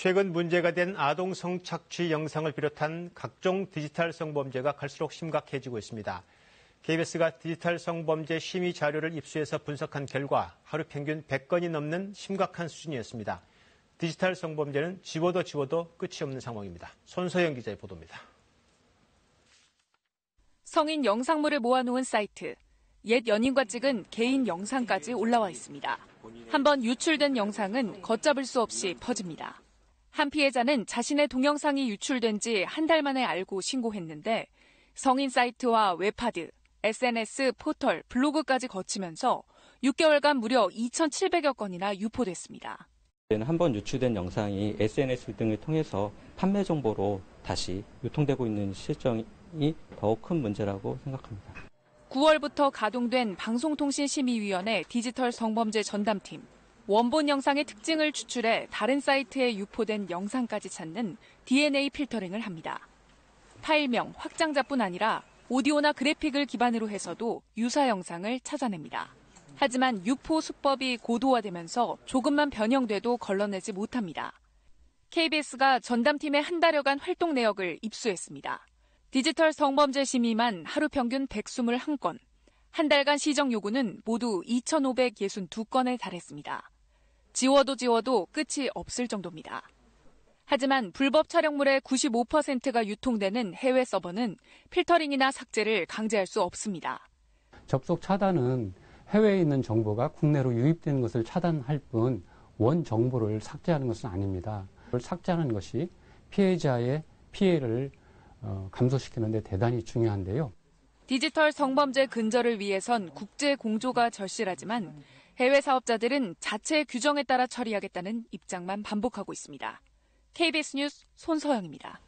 최근 문제가 된 아동 성착취 영상을 비롯한 각종 디지털 성범죄가 갈수록 심각해지고 있습니다. KBS가 디지털 성범죄 심의 자료를 입수해서 분석한 결과 하루 평균 100건이 넘는 심각한 수준이었습니다. 디지털 성범죄는 지워도 끝이 없는 상황입니다. 손소영 기자의 보도입니다. 성인 영상물을 모아놓은 사이트, 옛 연인과 찍은 개인 영상까지 올라와 있습니다. 한번 유출된 영상은 걷잡을 수 없이 퍼집니다. 한 피해자는 자신의 동영상이 유출된 지 한 달 만에 알고 신고했는데 성인 사이트와 웹하드, SNS, 포털, 블로그까지 거치면서 6개월간 무려 2,700여 건이나 유포됐습니다. 한 번 유출된 영상이 SNS 등을 통해서 판매 정보로 다시 유통되고 있는 실정이 더욱 큰 문제라고 생각합니다. 9월부터 가동된 방송통신심의위원회 디지털 성범죄 전담팀. 원본 영상의 특징을 추출해 다른 사이트에 유포된 영상까지 찾는 DNA 필터링을 합니다. 파일명, 확장자뿐 아니라 오디오나 그래픽을 기반으로 해서도 유사 영상을 찾아냅니다. 하지만 유포 수법이 고도화되면서 조금만 변형돼도 걸러내지 못합니다. KBS가 전담팀의 한 달여간 활동 내역을 입수했습니다. 디지털 성범죄 심의만 하루 평균 121건, 한 달간 시정 요구는 모두 2,562건에 달했습니다. 지워도 끝이 없을 정도입니다. 하지만 불법 촬영물의 95%가 유통되는 해외 서버는 필터링이나 삭제를 강제할 수 없습니다. 접속 차단은 해외에 있는 정보가 국내로 유입되는 것을 차단할 뿐 원 정보를 삭제하는 것은 아닙니다. 그걸 삭제하는 것이 피해자의 피해를 감소시키는 데 대단히 중요한데요. 디지털 성범죄 근절을 위해선 국제 공조가 절실하지만 해외 사업자들은 자체 규정에 따라 처리하겠다는 입장만 반복하고 있습니다. KBS 뉴스 손서영입니다.